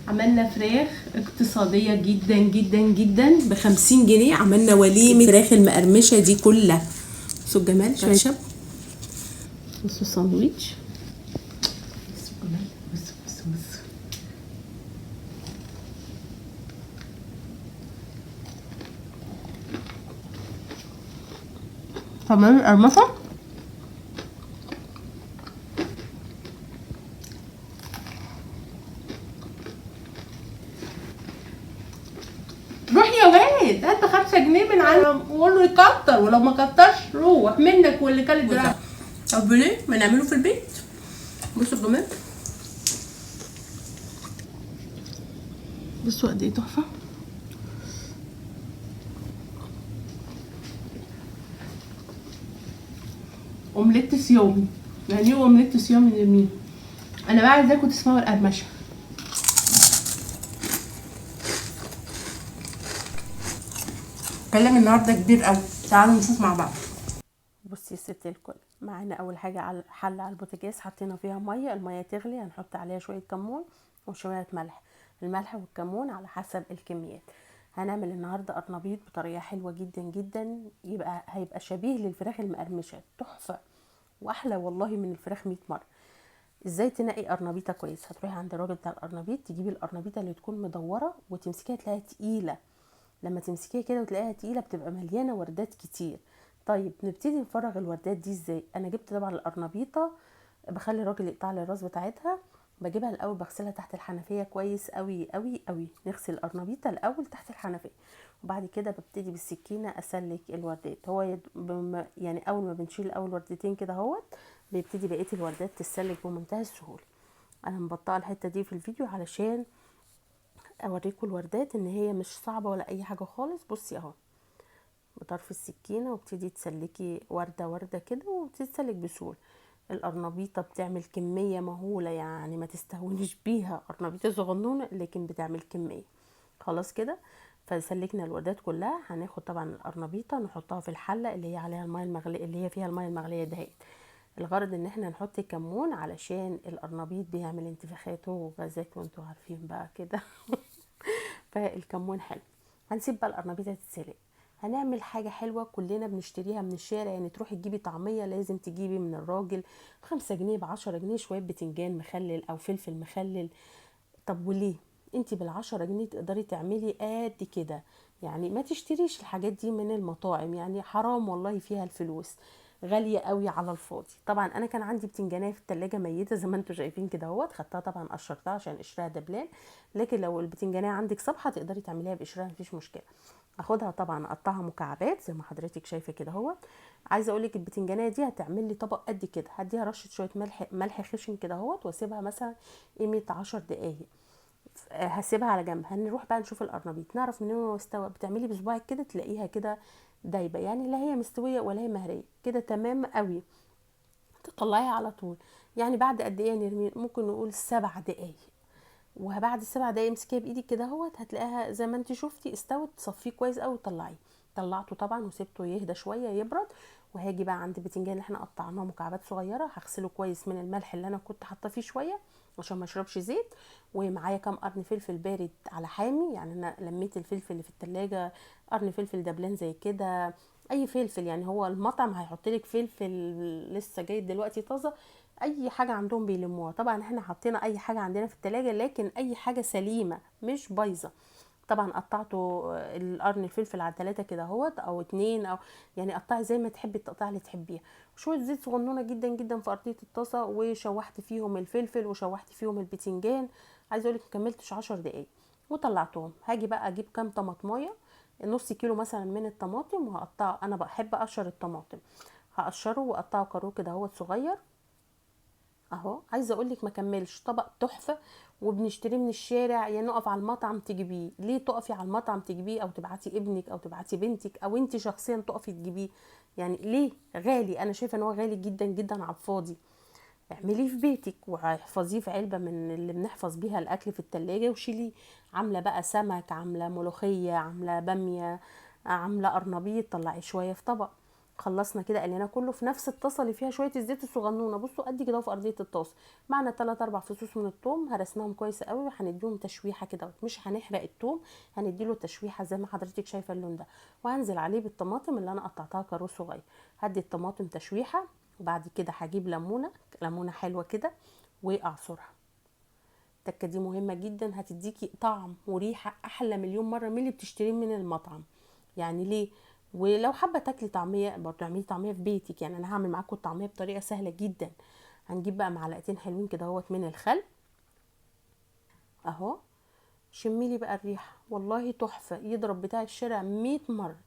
عملنا فراخ اقتصادية جدا جدا جدا ب50 جنيه. عملنا وليمة الفراخ المقرمشة دي كلها. بصوا الجمال، شبشب، بصوا الساندويتش، بصوا الجمال، بصوا كمان القرمشة روح يا واد هات 5 جنيه من عندك وقول له يكتر، ولو ما كترش روح منك واللي كان دراعك. طب ليه ما نعمله في البيت؟ بصوا الجمال، بصوا قد ايه تحفه. اومليت صيامي. يعني ايه اومليت صيامي لمين؟ انا بقى عايزاكم تسمعوا القرمشه. كلام النهارده كبير قوي، تعالوا نشوف مع بعض. بصي يا ست الكل، معانا اول حاجه على حله على البوتاجاز، حطينا فيها ميه، الميه تغلي هنحط عليها شويه كمون وشويه ملح. الملح والكمون على حسب الكميات. هنعمل النهارده قرنبيط بطريقه حلوه جدا جدا، هيبقى شبيه للفراخ المقرمشه، تحفه واحلى والله من الفراخ 100 مره. ازاي تنقي قرنبيطه كويس؟ هتروحي عند الراجل بتاع القرنبيط، تجيبي القرنبيطه اللي تكون مدوره وتمسكيها تلاقيها تقيله. لما تمسكيها كده وتلاقيها تقيله بتبقى مليانه وردات كتير. طيب نبتدي نفرغ الوردات دي ازاي؟ انا جبت طبعا القرنبيطه، بخلي الراجل يقطع لي الراس بتاعتها. بجيبها الاول بغسلها تحت الحنفيه كويس قوي قوي قوي. نغسل القرنبيطه الاول تحت الحنفيه، وبعد كده ببتدي بالسكينه اسلك الوردات. هو يعني اول ما بنشيل اول وردتين كده اهوت بيبتدي بقيه الوردات تتسلك بمنتهى السهوله. انا مبطئه الحته دي في الفيديو علشان اوريكم الوردات ان هي مش صعبه ولا اي حاجه خالص. بصي اهو بطرف السكينه وابتدي تسلكي ورده ورده كده وبتتسلك بسهوله. القرنبيطه بتعمل كميه مهوله، يعني ما تستهونيش بيها، قرنبيطه صغنونه لكن بتعمل كميه. خلاص كده فسلكنا الوردات كلها. هناخد طبعا القرنبيطه نحطها في الحله اللي هي عليها الميه المغليه، اللي هي فيها الميه المغليه دهيت. الغرض ان احنا نحط كمون علشان القرنبيط بيعمل انتفاخات وغازات وانتوا عارفين بقى كده. فالكمون حلو. هنسيب بقى القرنبيطه تتسلق. هنعمل حاجه حلوه كلنا بنشتريها من الشارع، يعني تروحي تجيبي طعميه لازم تجيبي من الراجل ب5 جنيه ب10 جنيه شويه بتنجان مخلل او فلفل مخلل. طب وليه؟ انتي بال10 جنيه تقدري تعملي قد كده. يعني ما تشتريش الحاجات دي من المطاعم، يعني حرام والله فيها الفلوس، غالية قوي على الفاضي. طبعا انا كان عندي بتنجانية في التلاجة ميتة زي ما انتوا شايفين كده اهوت، خدتها طبعا قشرتها عشان قشرها دبلان. لكن لو البتنجانية عندك صبحة تقدري تعمليها بقشرها مفيش مشكلة. اخدها طبعا اقطعها مكعبات زي ما حضرتك شايفه كده اهوت. عايزه اقول لك البتنجانيه دي هتعمل لي طبق قد كده، هديها رشه شويه ملح خشن كده اهوت واسيبها مثلا قيمه 10 دقايق. هسيبها على جنب. هنروح بقى نشوف القرنبيط، نعرف منين هو استوى. بتعملي بصباعك كده تلاقيها كده دايبه، يعني لا هي مستويه ولا هي مهريه كده، تمام قوي. تطلعيها على طول. يعني بعد قد ايه نرمي؟ ممكن نقول 7 دقايق. وبعد ال7 دقايق امسكيها بايدك كده اهوت هتلاقيها زي ما انت شفتي استوت. تصفيه كويس قوي وطلعيه. طلعته طبعا وسبته يهدى شويه يبرد. وهاجي بقى عند البتنجان اللي احنا قطعناه مكعبات صغيره، هغسله كويس من الملح اللي انا كنت حاطه فيه شويه عشان ما اشربش زيت. ومعايا كام قرن فلفل بارد على حامي، يعني انا لميت الفلفل اللي في التلاجة، قرن فلفل دبلان زي كده، اي فلفل. يعني هو المطعم هيحط لك فلفل لسه جاي دلوقتي طازه، اي حاجه عندهم بيلموها. طبعا احنا حطينا اي حاجه عندنا في التلاجة لكن اي حاجه سليمه مش بايظه. طبعا قطعته القرن الفلفل على 3 كده اهوت او 2، او يعني قطعي زي ما تحبي التقطيع اللي تحبيها. شويه زيت صغنونه جدا جدا في ارضيه الطاسه، وشوحت فيهم الفلفل وشوحت فيهم البتنجان. عايزه اقول لك مكملتش 10 دقايق وطلعتهم. هاجي بقى اجيب كام طماطمايه، نص كيلو مثلا من الطماطم، وهقطع. انا بحب اقشر الطماطم، هقشره واقطعه كارو كده اهوت صغير اهو. عايزه اقول لك ما كملش طبق تحفه، وبنشتريه من الشارع. يعني نقف على المطعم تجيبيه. ليه تقفي على المطعم تجيبيه، او تبعتي ابنك او تبعتي بنتك او انت شخصيا تقفي تجيبيه؟ يعني ليه؟ غالي، انا شايفه ان هو غالي جدا جدا على الفاضي. اعمليه في بيتك واحفظيه في علبه من اللي بنحفظ بيها الاكل في التلاجة وشيليه. عامله بقى سمك، عامله ملوخيه، عامله باميه، عامله قرنبيط، طلعي شويه في طبق. خلصنا كده قلينا كله في نفس الطاسه اللي فيها شويه الزيت الصغنونه، بصوا قد كده في ارضيه الطاسه. معنا 3 4 فصوص من الثوم، هرسناهم كويس قوي وهنديهم تشويحه كده، مش هنحرق الثوم، هنديله تشويحه زي ما حضرتك شايفه اللون ده. وهنزل عليه بالطماطم اللي انا قطعتها كاروس صغير، هدي الطماطم تشويحه. وبعد كده هجيب ليمونه حلوه كده واعصرها. التكه دي مهمه جدا، هتديكي طعم وريحه احلى مليون مره من اللي بتشتريه من المطعم. يعني ليه؟ ولو حابه تاكلي طعميه برضه اعملي طعميه في بيتك، يعني انا هعمل معاكم الطعميه بطريقه سهله جدا. هنجيب بقى معلقتين حلوين كده اهوت من الخل اهو. شميلي بقى الريحه، والله تحفه، يضرب بتاع الشارع 100 مره.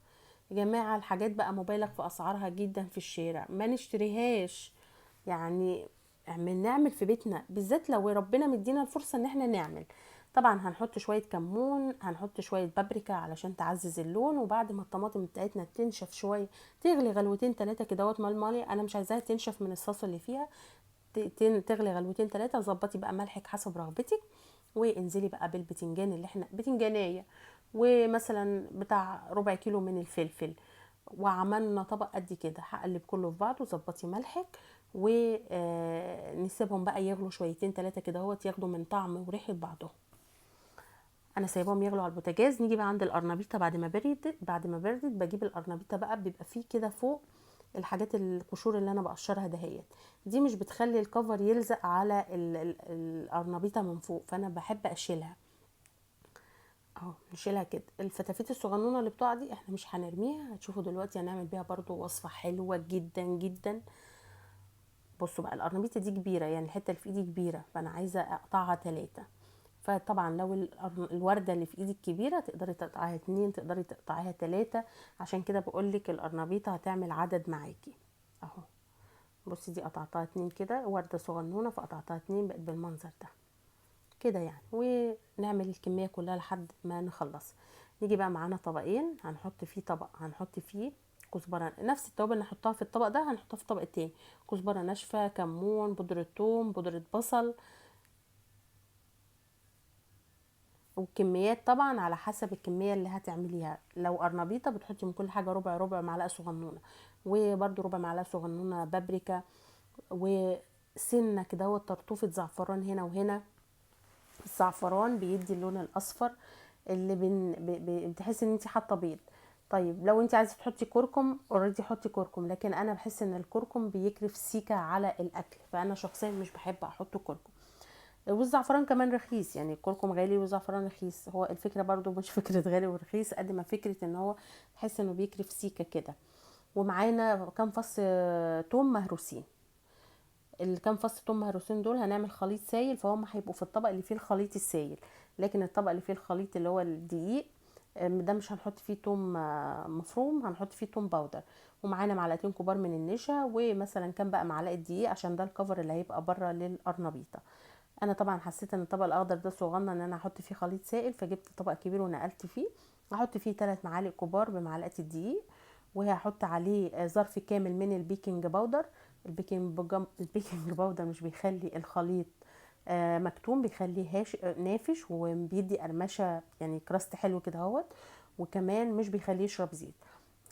يا جماعه الحاجات بقى مبالغ في اسعارها جدا في الشارع، ما نشتريهاش. يعني نعمل في بيتنا، بالذات لو ربنا مدينا الفرصه ان احنا نعمل. طبعا هنحط شويه كمون، هنحط شويه بابريكا علشان تعزز اللون. وبعد ما الطماطم بتاعتنا تنشف شويه، تغلي غلوتين 3 كده اهوت مالي، انا مش عايزاها تنشف من الصوص اللي فيها، تغلي غلوتين 3. ظبطي بقى ملحك حسب رغبتك. وانزلي بقى بالبتنجان اللي احنا بتنجانيه، ومثلا بتاع ربع كيلو من الفلفل. وعملنا طبق قد كده، هقلب كله في بعضه. ظبطي ملحك ونسيبهم بقى يغلوا شويتين 3 كده اهوت، ياخدوا من طعم وريحه بعضهم. انا سايباهم يغلوا على البوتاجاز. نيجي بقى عند القرنبيطه بعد ما بردت بجيب القرنبيطه بقى، بيبقى فيه كده فوق الحاجات القشور اللي انا بقشرها دهيت، دي مش بتخلي الكفر يلزق على القرنبيطه من فوق، فانا بحب اشيلها اهو. نشيلها كده. الفتافيت الصغنونه اللي بتقع دي احنا مش هنرميها، هتشوفوا دلوقتي هنعمل بيها برضو وصفه حلوه جدا جدا. بصوا بقى القرنبيطه دي كبيره، يعني الحته اللي في ايدي كبيره، فانا عايزه اقطعها 3. فطبعا لو الوردة اللي في ايدك كبيرة تقدري تقطعيها 2، تقدري تقطعيها 3. عشان كده بقولك القرنبيطة هتعمل عدد معاكي اهو. بصي دي قطعتها 2 كده، وردة صغنونة فقطعتها 2، بقت بالمنظر ده كده يعني. ونعمل الكمية كلها لحد ما نخلص. نيجي بقى معانا طبقين، هنحط فيه طبق هنحط فيه كزبرة، نفس التوابل اللي هنحطها في الطبق ده هنحطها في الطبق التاني. كزبرة ناشفة، كمون، بودرة ثوم، بودرة بصل. والكميات طبعا على حسب الكميه اللي هتعمليها. لو قرنبيطه بتحطي من كل حاجه ربع معلقه صغنونه، وبرده ربع معلقه صغنونه بابريكا، وسنه كده طرطوفه زعفران هنا وهنا. الزعفران بيدي اللون الاصفر اللي بتحسي ان انت حاطه بيض. طيب لو انت عايزه تحطي كركم اوريدي حطي كركم، لكن انا بحس ان الكركم بيكرف سيكه على الاكل، فانا شخصيا مش بحب احط كركم. والزعفران كمان رخيص، يعني الكركم غالي والزعفران رخيص. هو الفكره برضو مش فكره غالي ورخيص قد ما فكره ان هو تحس انه بيكرف سيكه كده. ومعانا كام فص توم مهروسين. الكام فص توم مهروسين دول هنعمل خليط سايل، فهم هيبقوا في الطبق اللي فيه الخليط السايل. لكن الطبق اللي فيه الخليط اللي هو الدقيق ده مش هنحط فيه توم مفروم، هنحط فيه توم باودر. ومعانا معلقتين كبار من النشا، ومثلا كام بقى معلقه دقيق عشان ده الكفر اللي هيبقى بره للقرنبيطه. انا طبعا حسيت ان الطبق الاخضر ده صغنن ان انا احط فيه خليط سائل، فجبت طبق كبير ونقلت فيه. هحط فيه 3 معالق كبار بمعلقه الدقيق، وهحط عليه ظرف كامل من البيكنج باودر. البيكنج باودر مش بيخلي الخليط مكتوم، بيخليه نافش وبيدي قرمشه، يعني كراست حلو كده اهوت. وكمان مش بيخليه يشرب زيت.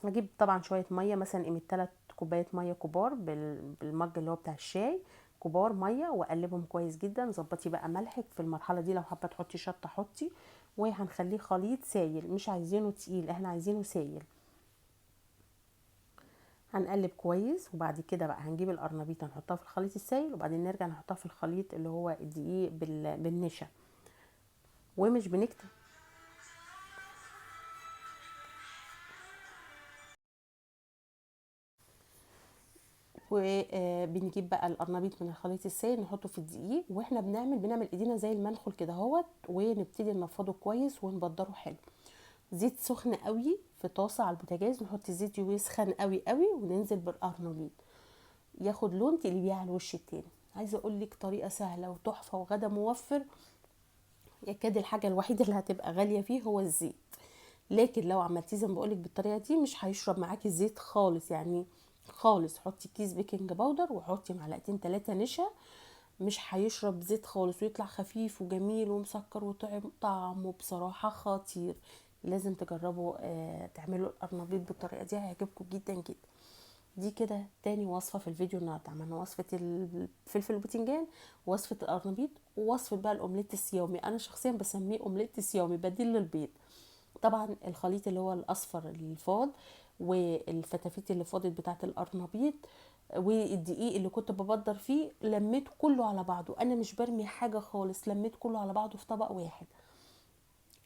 هجيب طبعا شويه ميه، مثلا قيمه 3 كوبايات ميه كبار بالمج اللي هو بتاع الشاي، كبار ميه، واقلبهم كويس جدا. ظبطي بقى ملحك في المرحله دي، لو حابه تحطي شطه حطي. وهنخليه خليط سايل، مش عايزينه تقيل، احنا عايزينه سايل. هنقلب كويس. وبعد كده بقى هنجيب القرنبيطه نحطها في الخليط السايل، وبعدين نرجع نحطها في الخليط اللي هو الدقيق بالنشا. ومش بنكتب. وبنجيب بقى القرنبيط من الخليط السائل نحطه في الدقيق، واحنا بنعمل ايدينا زي المنخل كده اهوت، ونبتدي ننفضه كويس ونبدره حلو. زيت سخن قوي في طاسه على البوتاجاز، نحط الزيت يسخن قوي قوي، وننزل بالقرنبيط ياخد لون، تقلبيه على الوش التاني. عايزه اقول لك طريقه سهله وتحفه وغدا موفر. يكاد الحاجه الوحيده اللي هتبقى غاليه فيه هو الزيت، لكن لو عملتيه زي ما بقولك بالطريقه دي مش هيشرب معاكي زيت خالص يعني خالص. حطي كيس بيكنج باودر وحطي معلقتين 3 نشا، مش هيشرب زيت خالص، ويطلع خفيف وجميل ومسكر طعمه بصراحه خطير. لازم تجربوا تعملوا القرنبيط بالطريقه دي، هيعجبكم جدا جدا. دي كده تاني وصفه في الفيديو النهارده. عملنا وصفه الفلفل الباذنجان، ووصفه القرنبيط، ووصفه بقى الاومليت الصيامي. انا شخصيا بسميه اومليت صيامي بديل للبيض. طبعا الخليط اللي هو الاصفر اللي فاض، والفتافيت اللي فاضت بتاعه القرنبيط، والدقيق اللي كنت ببدر فيه، لميته كله على بعضه. انا مش برمي حاجه خالص، لميت كله على بعضه في طبق واحد.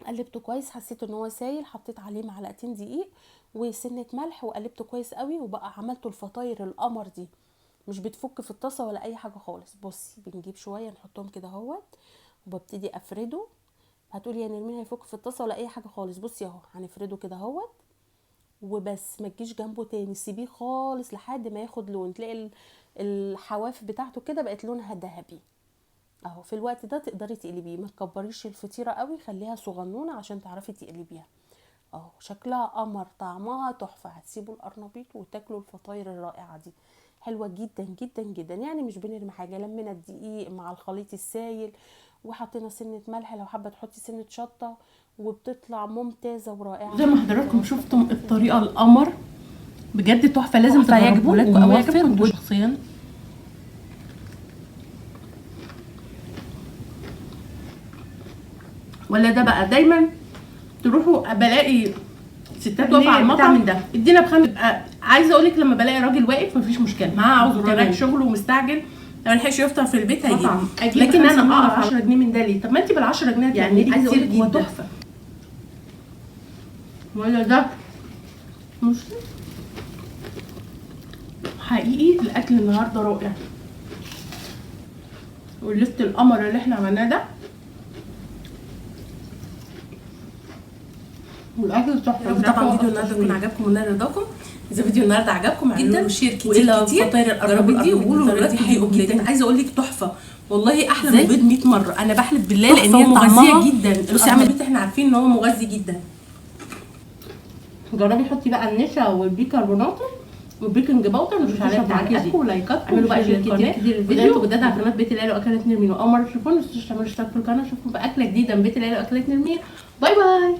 قلبته كويس، حسيت ان هو سايل، حطيت عليه معلقتين دقيق وسنه ملح وقلبته كويس قوي، وبقى عملته الفطاير القمر دي، مش بتفك في الطاسه ولا اي حاجه خالص. بصي بنجيب شويه نحطهم كده اهوت، وببتدي افرده. هتقولي يا نرمين هيفك في الطاسه ولا اي حاجه خالص. بصي اهو هنفرده كده اهوت وبس، ما تجيش جنبه تاني، سيبيه خالص لحد ما ياخد لون. تلاقي الحواف بتاعته كده بقت لونها ذهبي اهو. في الوقت ده تقدري تقلبيه، ما تكبريش الفطيره قوي، خليها صغنونه عشان تعرفي تقلبيها اهو. شكلها قمر، طعمها تحفه. هتسيبوا القرنبيط وتاكلوا الفطاير الرائعه دي، حلوه جدا جدا جدا. يعني مش بنرمي حاجه، لمينا الدقيق مع الخليط السايل، وحطينا سنه ملح، لو حابه تحطي سنه شطه، وبتطلع ممتازه ورائعه. زي ما حضراتكم شفتم الطريقه القمر بجد تحفه، لازم تجربوا لكم او يعجبكم انتوا شخصيا. ولا ده بقى دايما تروحوا بلاقي ستات واقفه على المطعم ده ادينا بخمس. عايزه اقول لك لما بلاقي راجل واقف مفيش مشكله معاه، عاوز رايح شغله ومستعجل ما لحقش يفطر في البيت هيجيب. لكن انا اقف 10 جنيه من ده ليه؟ طب ما انت بال 10 جنيه يعني عايزه اقول لك هو تحفه. ولا ده مش حقيقي الاكل النهارده رائع، واللفت القمر اللي احنا عملناه ده والاكل تحفه. طبعا فيديو النهارده يكون عجبكم ونال رضاكم. اذا فيديو النهارده عجبكم اعملوا له شير كتير فطاير القرنبيط دي، وقولوا لولادكم حلوه جدا. عايزه اقول لك تحفه والله، احلى من البيض 100 مره. انا بحلف بالله لان هي مغذيه جدا. بصي القرنبيط احنا عارفين ان هو مغذي جدا. جربي حطي بقى النشا والبيكربونات والبيكنج باودر مش عليها تعليقاتكم ولايكاتكم. اعملوا بقى شير كتير الفيديو. وجداد على قناه بيت العيله واكلات نرمين، واول مره تشوفونا ما تنسوش تعملوا اشتراك في القناه. اشوفكم باكله جديده من بيت العيله واكلات نرمين. باي باي.